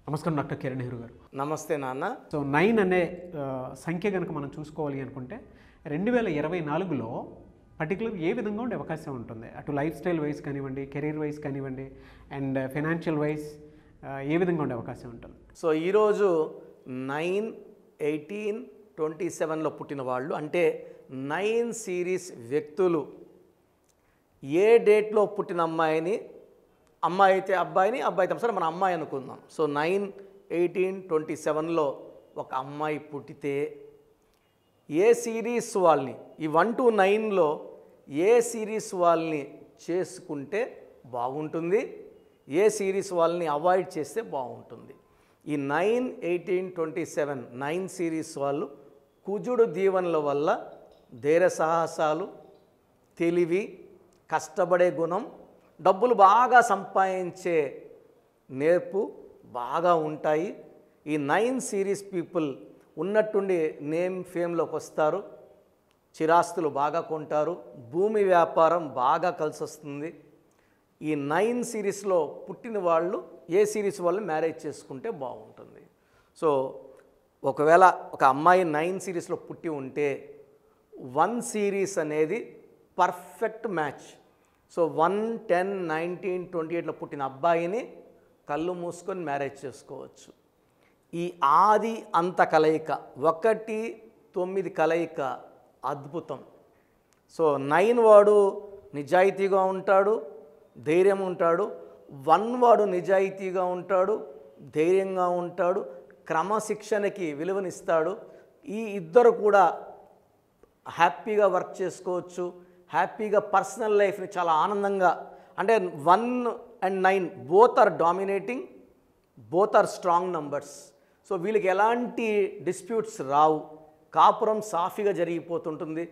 నమస్కారం డాక్టర్ కిరణ్ నెహ్రూ గారు. నమస్తే నాన్న. సో 9 అనే సంఖ్య కనుక మనం చూసుకోవాలి అనుకుంటే 2024లో పర్టికులర్ ఏ విధంగా ఉండే అవకాశం ఉంటుంది? అటు లైఫ్ స్టైల్ వైజ్ కానివ్వండి, కెరీర్ వైజ్ కానివ్వండి, అండ్ ఫైనాన్షియల్ వైజ్ ఏ విధంగా ఉండే అవకాశం ఉంటుంది? సో ఈరోజు 9/18/27లో పుట్టిన వాళ్ళు, అంటే 9 సిరీస్ వ్యక్తులు ఏ డేట్లో పుట్టిన అమ్మాయిని, అమ్మాయి అయితే అబ్బాయిని, అబ్బాయి అయితే సరే మన అమ్మాయి అనుకుందాం. సో 9/18/27లో ఒక అమ్మాయి పుట్టితే ఏ సిరీస్ వాళ్ళని, ఈ 1 to 9లో ఏ సిరీస్ వాళ్ళని చేసుకుంటే బాగుంటుంది, ఏ సిరీస్ వాళ్ళని అవాయిడ్ చేస్తే బాగుంటుంది? ఈ 9/18/27 9 సిరీస్ వాళ్ళు కుజుడు దీవెనల వల్ల ధైర్య సాహసాలు, తెలివి, కష్టపడే గుణం, డబ్బులు బాగా సంపాదించే నేర్పు బాగా ఉంటాయి. ఈ 9 సిరీస్ పీపుల్ ఉన్నట్టుండి నేమ్ ఫేమ్లోకి వస్తారు, చిరాస్తులు బాగా కొంటారు, భూమి వ్యాపారం బాగా కలిసి వస్తుంది. ఈ 9 సిరీస్లో పుట్టిన వాళ్ళు ఏ సిరీస్ వాళ్ళు మ్యారేజ్ చేసుకుంటే బాగుంటుంది? సో ఒకవేళ ఒక అమ్మాయి 9 సిరీస్లో పుట్టి ఉంటే 1 సిరీస్ అనేది పర్ఫెక్ట్ మ్యాచ్. సో 1, 10, 19, 28లో పుట్టిన అబ్బాయిని కళ్ళు మూసుకొని మ్యారేజ్ చేసుకోవచ్చు. ఈ ఆది అంత కలయిక 1, 9 కలయిక అద్భుతం. సో 9 వాడు నిజాయితీగా ఉంటాడు, ధైర్యం ఉంటాడు. 1 వాడు నిజాయితీగా ఉంటాడు, ధైర్యంగా ఉంటాడు, క్రమశిక్షణకి విలువనిస్తాడు. ఈ ఇద్దరు కూడా హ్యాపీగా వర్క్ చేసుకోవచ్చు, హ్యాపీగా పర్సనల్ లైఫ్ని చాలా ఆనందంగా, అంటే 1 and 9 both are dominating, both are strong numbers. So వీళ్ళకి ఎలాంటి డిస్ప్యూట్స్ రావు, కాపురం సాఫీగా జరిగిపోతుంటుంది.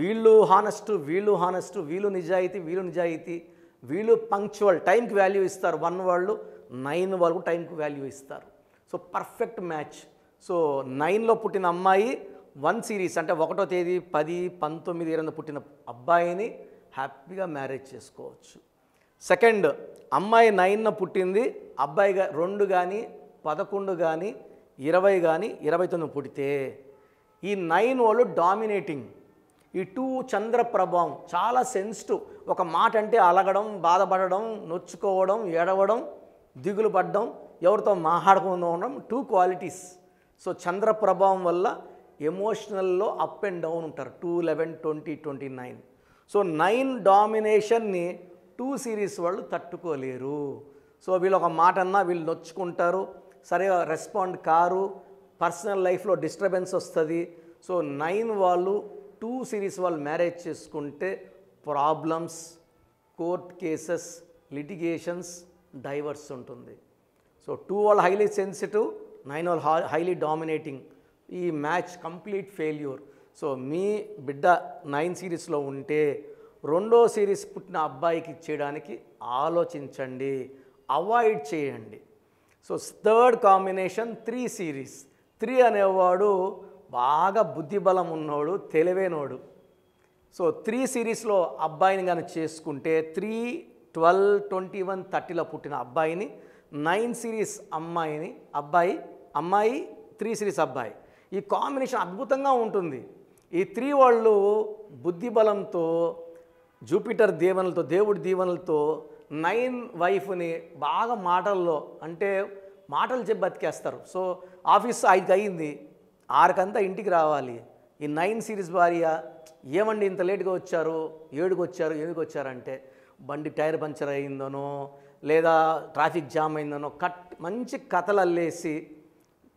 వీళ్ళు హానెస్ట్, వీళ్ళు హానెస్ట్, వీళ్ళు నిజాయితీ, వీళ్ళు నిజాయితీ, వీళ్ళు పంక్చువల్, టైంకి వాల్యూ ఇస్తారు. 1 వాళ్ళు 9 వాళ్ళు టైంకి వాల్యూ ఇస్తారు. So perfect match. సో 9లో పుట్టిన అమ్మాయి 1 సిరీస్, అంటే 1వ తేదీ 10, 19, 20 పుట్టిన అబ్బాయిని హ్యాపీగా మ్యారేజ్ చేసుకోవచ్చు. సెకండ్, అమ్మాయి 9న పుట్టింది, అబ్బాయి 2 కానీ 11 కానీ 20 కానీ 29 పుట్టితే ఈ 9 వాళ్ళు డామినేటింగ్. ఈ 2 చంద్ర ప్రభావం, చాలా సెన్సిటివ్. ఒక మాట అంటే అలగడం, బాధపడడం, నొచ్చుకోవడం, ఏడవడం, దిగులు పడడం, ఎవరితో మాట్లాడకుండా ఉండడం, 2 క్వాలిటీస్. సో చంద్ర ప్రభావం వల్ల ఎమోషనల్లో అప్ అండ్ డౌన్ ఉంటారు. 2, 11, 20, 29. సో 9 డామినేషన్ని 2 సిరీస్ వాళ్ళు తట్టుకోలేరు. సో వీళ్ళు ఒక మాట అన్నా వీళ్ళు నొచ్చుకుంటారు, సరిగా రెస్పాండ్ కారు, పర్సనల్ లైఫ్లో డిస్టర్బెన్స్ వస్తుంది. సో 9 వాళ్ళు 2 సిరీస్ వాళ్ళు మ్యారేజ్ చేసుకుంటే problems, court cases, litigations, divorce ఉంటుంది. సో 2 వాళ్ళు హైలీ సెన్సిటివ్, 9 వాళ్ళు హైలీ డామినేటింగ్. ఈ మ్యాచ్ కంప్లీట్ ఫెయిల్యూర్. సో మీ బిడ్డ 9 సిరీస్లో ఉంటే 2వ సిరీస్ పుట్టిన అబ్బాయికి ఇచ్చేయడానికి ఆలోచించండి, అవాయిడ్ చేయండి. So third combination 3 series. 3 అనేవాడు బాగా బుద్ధిబలం ఉన్నోడు, తెలివైనోడు. సో 3 సిరీస్లో అబ్బాయిని కానీ చేసుకుంటే 3, 12, 21, 30లో పుట్టిన అబ్బాయిని, 9 సిరీస్ అమ్మాయిని, అమ్మాయి 3 సిరీస్ అబ్బాయి, ఈ కాంబినేషన్ అద్భుతంగా ఉంటుంది. ఈ 3 వాళ్ళు బుద్ధిబలంతో, జూపిటర్ దీవెనలతో, దేవుడి దీవెనలతో 9 వైఫ్ని బాగా మాటల్లో, అంటే మాటలు చెప్పి బతికేస్తారు. సో ఆఫీస్ 5కి అయింది, 6కంతా ఇంటికి రావాలి. ఈ 9 సిరీస్ భార్య, ఏమండి ఇంత లేట్గా వచ్చారు, 7కి వచ్చారు, 8కి వచ్చారంటే బండి టైర్ పంచర్ అయిందనో, లేదా ట్రాఫిక్ జామ్ అయిందనో మంచి కథలు అల్లేసి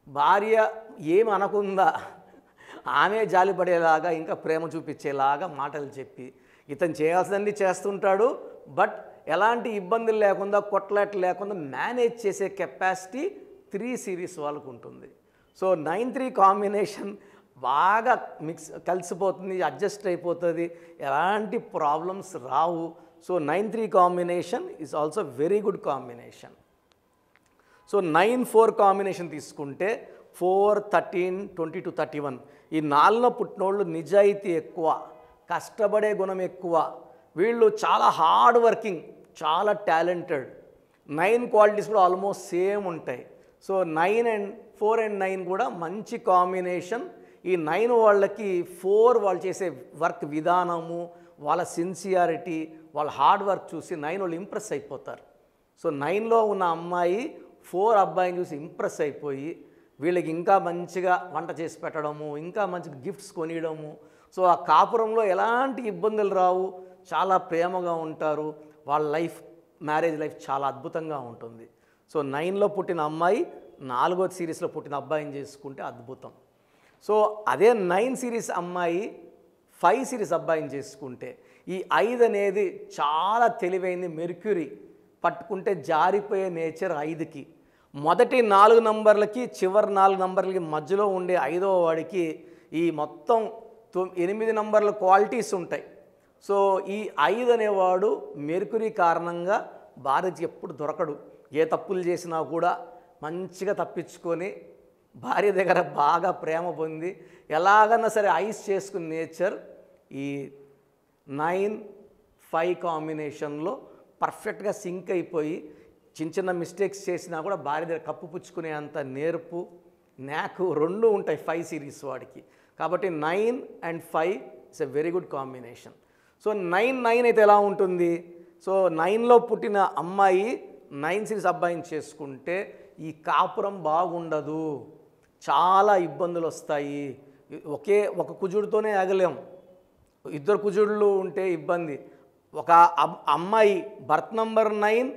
భార్య ఏమి అనకుందా ఆమె జాలిపడేలాగా, ఇంకా ప్రేమ చూపించేలాగా మాటలు చెప్పి ఇతను చేయాల్సిందండి చేస్తుంటాడు. బట్ ఎలాంటి ఇబ్బందులు లేకుండా, కొట్లాట్లు లేకుండా మేనేజ్ చేసే కెపాసిటీ 3 సిరీస్ వాళ్ళకు ఉంటుంది. సో 9-3 కాంబినేషన్ బాగా కలిసిపోతుంది, అడ్జస్ట్ అయిపోతుంది, ఎలాంటి problems Rao. So 9-3 combination is also very good combination. So 9-4 combination తీసుకుంటే 4, 13, 20-31 ఈ 4లో పుట్టినోళ్ళు నిజాయితీ ఎక్కువ, కష్టపడే గుణం ఎక్కువ, వీళ్ళు చాలా హార్డ్ వర్కింగ్, చాలా టాలెంటెడ్. 9 క్వాలిటీస్ కూడా ఆల్మోస్ట్ సేమ్ ఉంటాయి. సో 4 and 9 కూడా మంచి కాంబినేషన్. ఈ 9 వాళ్ళకి 4 వాళ్ళు చేసే వర్క్ విధానము, వాళ్ళ సిన్సియారిటీ, వాళ్ళ హార్డ్ వర్క్ చూసి 9 వాళ్ళు ఇంప్రెస్ అయిపోతారు. సో 9లో ఉన్న అమ్మాయి 4 అబ్బాయిని చూసి ఇంప్రెస్ అయిపోయి వీళ్ళకి ఇంకా మంచిగా వంట చేసి పెట్టడము, ఇంకా మంచిగా గిఫ్ట్స్ కొనియడము. సో ఆ కాపురంలో ఎలాంటి ఇబ్బందులు రావు, చాలా ప్రేమగా ఉంటారు. వాళ్ళ లైఫ్, మ్యారేజ్ లైఫ్ చాలా అద్భుతంగా ఉంటుంది. సో 9లో పుట్టిన అమ్మాయి 4వ సిరీస్లో పుట్టిన అబ్బాయిని చేసుకుంటే అద్భుతం. సో అదే 9 సిరీస్ అమ్మాయి 5 సిరీస్ అబ్బాయిని చేసుకుంటే, ఈ 5 అనేది చాలా తెలివైంది. మెర్క్యూరీ పట్టుకుంటే జారిపోయే నేచర్ 5కి. మొదటి 4 నంబర్లకి చివరి 4 నంబర్లకి మధ్యలో ఉండే 5వ వాడికి ఈ మొత్తం 8 నంబర్ల క్వాలిటీస్ ఉంటాయి. సో ఈ 5 అనేవాడు మెర్క్యూరీ కారణంగా భార్యకి ఎప్పుడు దొరకడు. ఏ తప్పులు చేసినా కూడా మంచిగా తప్పించుకొని భార్య దగ్గర బాగా ప్రేమ పొంది ఎలాగన్నా సరే ఐస్ చేసుకునే నేచర్ ఈ 9-5 కాంబినేషన్లో పర్ఫెక్ట్గా సింక్ అయిపోయి చిన్న చిన్న మిస్టేక్స్ చేసినా కూడా భార్య దగ్గర కప్పుపుచ్చుకునే అంత నేర్పు, నాకు 2 ఉంటాయి 5 సిరీస్ వాడికి. కాబట్టి 9 and 5 it's a very good combination. So 9-9 అయితే ఎలా ఉంటుంది? సో 9లో పుట్టిన అమ్మాయి 9 సిరీస్ అబ్బాయిని చేసుకుంటే ఈ కాపురం బాగుండదు, చాలా ఇబ్బందులు వస్తాయి. ఒక కుజుడితోనే ఆగలేం, 2 కుజుడులు ఉంటే ఇబ్బంది. ఒక అమ్మాయి బర్త్ నంబర్ 9,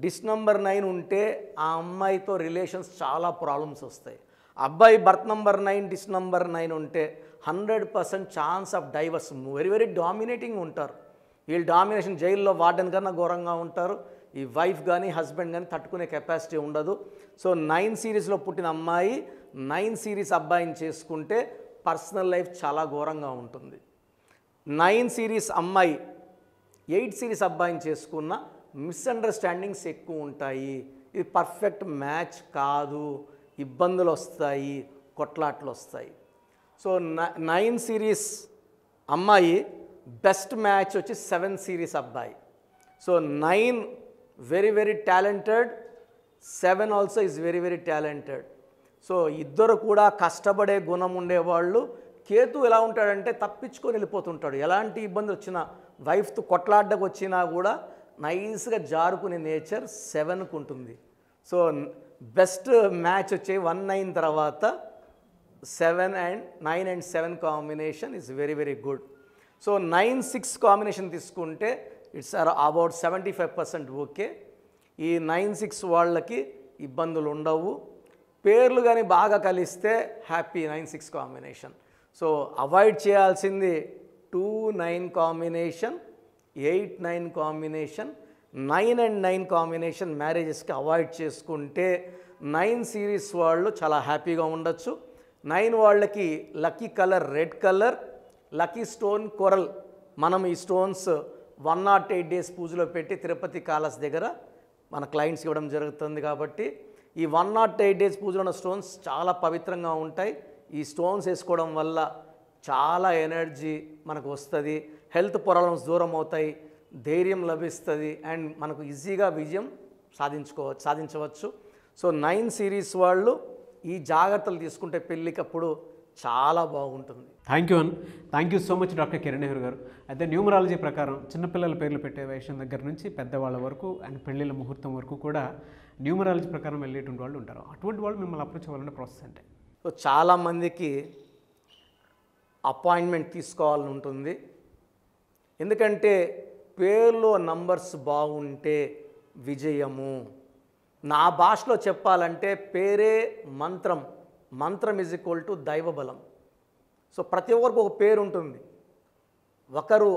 డిస్ నంబర్ 9 ఉంటే ఆ అమ్మాయితో రిలేషన్స్ చాలా ప్రాబ్లమ్స్ వస్తాయి. అబ్బాయి బర్త్ నంబర్ 9, డిస్ నంబర్ 9 ఉంటే 100% chance of divorce. Very very dominating ఉంటారు. వీళ్ళు డామినేషన్ జైల్లో వార్డెన్ కన్నా ఘోరంగా ఉంటారు. ఈ వైఫ్ కానీ హస్బెండ్ కానీ తట్టుకునే కెపాసిటీ ఉండదు. సో 9 సిరీస్లో పుట్టిన అమ్మాయి 9 సిరీస్ అబ్బాయిని చేసుకుంటే పర్సనల్ లైఫ్ చాలా ఘోరంగా ఉంటుంది. 9 సిరీస్ అమ్మాయి 8 సిరీస్ అబ్బాయిని చేసుకున్న మిస్అండర్స్టాండింగ్స్ ఎక్కువ ఉంటాయి. ఇది పర్ఫెక్ట్ మ్యాచ్ కాదు, ఇబ్బందులు వస్తాయి, కొట్లాట్లు వస్తాయి. సో 9 సిరీస్ అమ్మాయి బెస్ట్ మ్యాచ్ వచ్చి 7 సిరీస్ అబ్బాయి. So 9 very very talented, 7 also is very very talented. So ఇద్దరు కూడా కష్టపడే గుణం ఉండేవాళ్ళు. కేతు ఎలా ఉంటాడంటే తప్పించుకొని వెళ్ళిపోతుంటాడు. ఎలాంటి ఇబ్బంది వచ్చినా, వైఫ్తో కొట్లాడ్డకు వచ్చినా కూడా నైస్గా జారుకునే నేచర్ 7కు ఉంటుంది. సో బెస్ట్ మ్యాచ్ వచ్చే 1-9 తర్వాత 9 and 7 combination is very very good. So 9-6 combination తీసుకుంటే ఇట్స్ అబౌట్ 75% ఓకే. ఈ 9-6 వాళ్ళకి ఇబ్బందులు ఉండవు. పేర్లు కానీ బాగా కలిస్తే హ్యాపీ 9-6 కాంబినేషన్. సో అవాయిడ్ చేయాల్సింది 2-9 కాంబినేషన్, 8-9 కాంబినేషన్, 9 and 9 కాంబినేషన్ మ్యారేజెస్కి అవాయిడ్ చేసుకుంటే 9 సిరీస్ వాళ్ళు చాలా హ్యాపీగా ఉండొచ్చు. 9 వాళ్ళకి lucky colour red colour, lucky stone coral. మనం ఈ స్టోన్స్ 108 days పూజలో పెట్టి తిరుపతి కాలస్ దగ్గర మన క్లయింట్స్ ఇవ్వడం జరుగుతుంది. కాబట్టి ఈ 108 days పూజలో ఉన్న స్టోన్స్ చాలా పవిత్రంగా ఉంటాయి. ఈ స్టోన్స్ వేసుకోవడం వల్ల చాలా ఎనర్జీ మనకు వస్తుంది, హెల్త్ ప్రాబ్లమ్స్ దూరం అవుతాయి, ధైర్యం లభిస్తుంది అండ్ మనకు ఈజీగా విజయం సాధించవచ్చు. సో 9 సిరీస్ వాళ్ళు ఈ జాగ్రత్తలు తీసుకుంటే పెళ్ళికప్పుడు చాలా బాగుంటుంది. Thank you so much doctor Kiran Nehru గారు. అయితే న్యూమరాలజీ ప్రకారం చిన్నపిల్లల పేర్లు పెట్టే విషయం దగ్గర నుంచి పెద్దవాళ్ళ వరకు అండ్ పెళ్ళిళ్ళ ముహూర్తం వరకు కూడా న్యూమరాలజీ ప్రకారం వెళ్ళేటువంటి వాళ్ళు ఉంటారు. అటువంటి వాళ్ళు మిమ్మల్ని అప్రోచ్ అవ్వాలంటే ప్రాసెస్ అంటే? సో చాలామందికి అపాయింట్మెంట్ తీసుకోవాలని ఉంటుంది. ఎందుకంటే పేర్లో నంబర్స్ బాగుంటే విజయము. నా భాషలో చెప్పాలంటే పేరే మంత్రం, మంత్రం ఈజ్ ఈక్వల్ టు దైవబలం. సో ప్రతి ఒక్కరికి ఒక పేరు ఉంటుంది. ఒకరు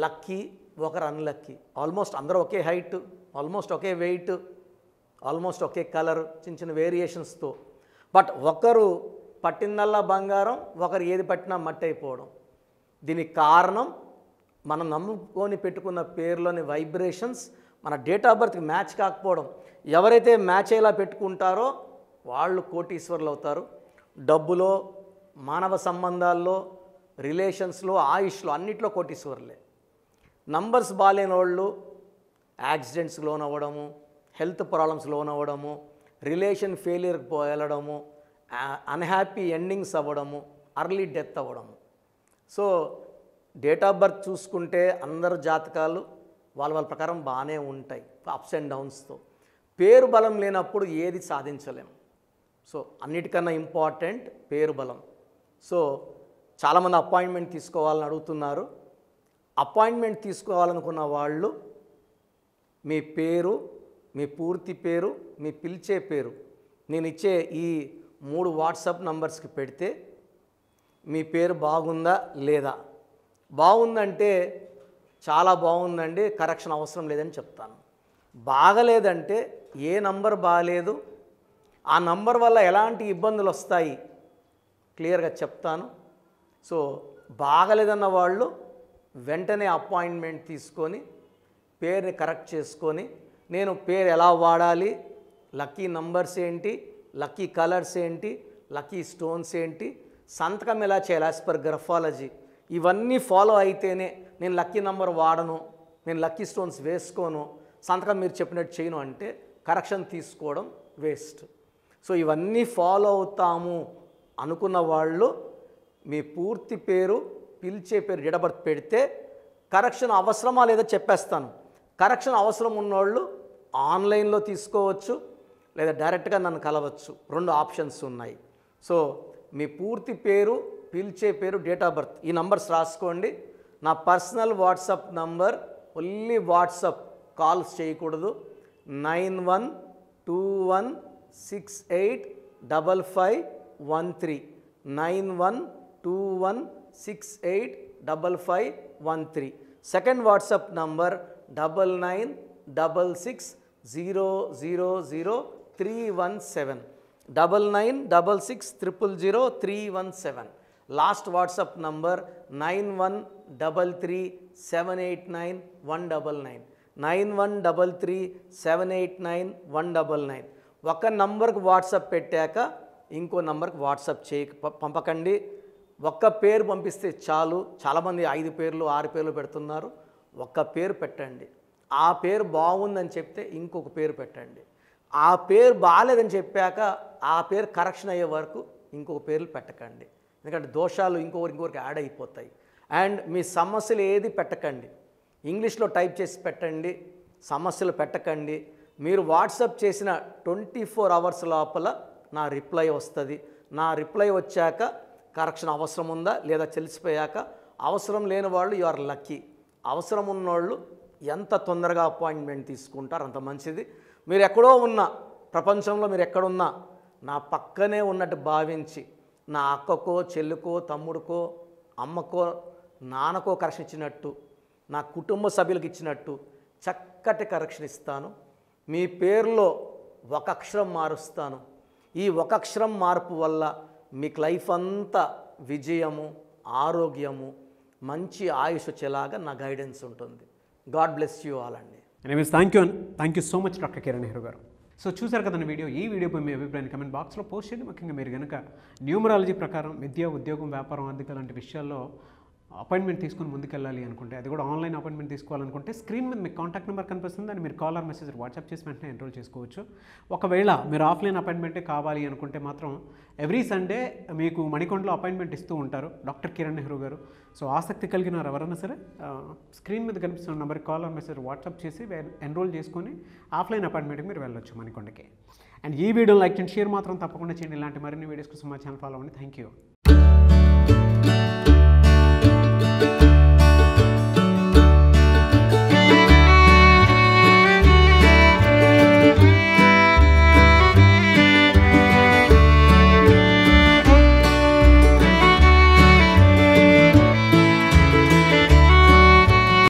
లక్కీ, ఒకరు అన్లక్కీ. ఆల్మోస్ట్ అందరూ ఒకే హైట్, ఆల్మోస్ట్ ఒకే వెయిట్, ఆల్మోస్ట్ ఒకే కలర్, చిన్న చిన్న వేరియేషన్స్తో. బట్ ఒకరు పట్టిందల్లా బంగారం, ఒకరు ఏది పట్టినా మట్టి అయిపోవడం. దీనికి కారణం మనం నమ్ముకొని పెట్టుకున్న పేర్లోని వైబ్రేషన్స్, మన డేట్ ఆఫ్ బర్త్కి మ్యాచ్ కాకపోవడం. ఎవరైతే మ్యాచ్ అయ్యేలా పెట్టుకుంటారో వాళ్ళు కోటీశ్వరులు అవుతారు. డబ్బులో, మానవ సంబంధాల్లో, రిలేషన్స్లో, ఆయుష్లో అన్నిట్లో కోటీశ్వరులే. నంబర్స్ బాగాలేని వాళ్ళు యాక్సిడెంట్స్ లోన్ అవ్వడము, హెల్త్ ప్రాబ్లమ్స్ లోన్ అవ్వడము, రిలేషన్ ఫెయిలియర్కి వెళ్ళడము, అన్హ్యాపీ ఎండింగ్స్ అవ్వడము, అర్లీ డెత్ అవ్వడము. సో డేట్ ఆఫ్ బర్త్ చూసుకుంటే అందరు జాతకాలు వాళ్ళ ప్రకారం బాగానే ఉంటాయి, అప్స్ అండ్ డౌన్స్తో. పేరు బలం లేనప్పుడు ఏది సాధించలేం. సో అన్నిటికన్నా ఇంపార్టెంట్ పేరు బలం. సో చాలామంది అపాయింట్మెంట్ తీసుకోవాలని అడుగుతున్నారు. అపాయింట్మెంట్ తీసుకోవాలనుకున్న వాళ్ళు మీ పేరు, మీ పూర్తి పేరు, మీ పిలిచే పేరు నేను ఇచ్చే ఈ 3 వాట్సాప్ నంబర్స్కి పెడితే మీ పేరు బాగుందా లేదా, బాగుందంటే చాలా బాగుందండి, కరెక్షన్ అవసరం లేదని చెప్తాను. బాగలేదంటే ఏ నంబర్ బాగలేదు, ఆ నంబర్ వల్ల ఎలాంటి ఇబ్బందులు వస్తాయి క్లియర్గా చెప్తాను. సో బాగలేదన్న వాళ్ళు వెంటనే అపాయింట్మెంట్ తీసుకొని పేరుని కరెక్ట్ చేసుకొని, నేను పేరు ఎలా వాడాలి, లక్కీ నంబర్స్ ఏంటి, లక్కీ కలర్స్ ఏంటి, లక్కీ స్టోన్స్ ఏంటి, సంతకం ఎలా చేయాలి యాజ్ పర్ గ్రఫాలజీ, ఇవన్నీ ఫాలో అయితేనే నేను లక్కీ నంబర్ వాడను, నేను లక్కీ స్టోన్స్ వేసుకోను, సంతకం మీరు చెప్పినట్టు చేయను అంటే కరెక్షన్ తీసుకోవడం వేస్ట్. సో ఇవన్నీ ఫాలో అవుతాము అనుకున్న వాళ్ళు మీ పూర్తి పేరు, పిలిచే పేరు, డేట్ ఆఫ్ బర్త్ పెడితే కరెక్షన్ అవసరమా లేదా చెప్పేస్తాను. కరెక్షన్ అవసరం ఉన్నోళ్ళు ఆన్లైన్లో తీసుకోవచ్చు లేదా డైరెక్ట్గా నన్ను కలవచ్చు, 2 ఆప్షన్స్ ఉన్నాయి. సో మీ పూర్తి పేరు, పిలిచే పేరు, డేట్ ఆఫ్ బర్త్, ఈ నంబర్స్ రాసుకోండి. నా personal WhatsApp number, only WhatsApp, calls చేయకూడదు. 9121685513 9121685513. Second WhatsApp number 9966000317 9966000317. Last WhatsApp number 9133789199 9133789199. ఒక నంబర్కి వాట్సాప్ పెట్టాక ఇంకో నంబర్కి వాట్సాప్ పంపకండి. ఒక్క పేరు పంపిస్తే చాలు. చాలామంది 5 పేర్లు 6 పేర్లు పెడుతున్నారు. ఒక్క పేరు పెట్టండి. ఆ పేరు బాగుందని చెప్తే ఇంకొక పేరు పెట్టండి. ఆ పేరు బాగాలేదని చెప్పాక ఆ పేరు కరెక్షన్ అయ్యే వరకు ఇంకొక పేర్లు పెట్టకండి. ఎందుకంటే దోషాలు ఇంకొకరికి యాడ్ అయిపోతాయి. అండ్ మీ సమస్యలు ఏది పెట్టకండి, ఇంగ్లీష్లో టైప్ చేసి పెట్టండి, సమస్యలు పెట్టకండి. మీరు వాట్సాప్ చేసిన 24 అవర్స్ లోపల నా రిప్లై వస్తుంది. నా రిప్లై వచ్చాక కరెక్షన్ అవసరం ఉందా లేదా తెలిసిపోయాక, అవసరం లేని వాళ్ళు యు ఆర్ లక్కీ. అవసరం ఉన్నోళ్ళు ఎంత తొందరగా అపాయింట్మెంట్ తీసుకుంటారు అంత మంచిది. మీరు ఎక్కడో ఉన్నా, ప్రపంచంలో మీరు ఎక్కడున్నా నా పక్కనే ఉన్నట్టు భావించి నా అక్కకో, చెల్లికో, తమ్ముడికో, అమ్మకో, నాన్నకో కరెక్షన్ ఇచ్చినట్టు, నా కుటుంబ సభ్యులకు ఇచ్చినట్టు చక్కటి కరెక్షన్ ఇస్తాను. మీ పేరులో ఒక అక్షరం మారుస్తాను. ఈ ఒక అక్షరం మార్పు వల్ల మీకు లైఫ్ అంతా విజయము, ఆరోగ్యము, మంచి ఆయుష్ వచ్చేలాగా నా గైడెన్స్ ఉంటుంది. గాడ్ బ్లెస్ యూ ఆల్ అండి. Anyways thank you so much doctor Kiran Nehru గారు. సో చూసారు కదండి వీడియో. ఈ వీడియోపై మీ అభిప్రాయాన్ని కమెంట్ బాక్స్లో పోస్ట్ చేయండి. ముఖ్యంగా మీరు కనుక న్యూమరాలజీ ప్రకారం విద్య, ఉద్యోగం, వ్యాపారం, ఆర్థిక లాంటి విషయాల్లో అపాయింట్మెంట్ తీసుకొని ముందుకెళ్ళాలి అనుకుంటే, అది కూడా ఆన్లైన్ అపాయింట్మెంట్ తీసుకోవాలనుకుంటే స్క్రీన్ మీద మీకు కాంటాక్ట్ నెంబర్ కనిపిస్తుంది. దాన్ని మీరు కాల్ ఆర్ మెసేజ్ వాట్సాప్ చేసి వెంటనే ఎన్రోల్ చేసుకోవచ్చు. ఒకవేళ మీరు ఆఫ్లైన్ అపాయింట్మెంటే కావాలి అనుకుంటే మాత్రం ఎవ్రీ సండే మీకు మణికొండలో అపాయింట్మెంట్ ఇస్తూ ఉంటారు డాక్టర్ కిరణ్ నెహ్రూ గారు. సో ఆసక్తి కలిగిన వారు ఎవరైనా సరే స్క్రీన్ మీద కనిపిస్తున్న నెంబర్కి కాల్ ఆర్ మెసేజ్ వాట్సాప్ చేసి ఎన్రోల్ చేసుకొని ఆఫ్లైన్ అపాయింట్మెంట్కి మీరు వెళ్ళొచ్చు మణికొండకి. అండ్ ఈ వీడియో లైక్ చేయండి, షేర్ మాత్రం తప్పకుండా చేయండి. ఇలాంటి మరిన్ని వీడియోస్ కోసం మా ఛానల్ ఫాలో అవ్వండి. Thank you.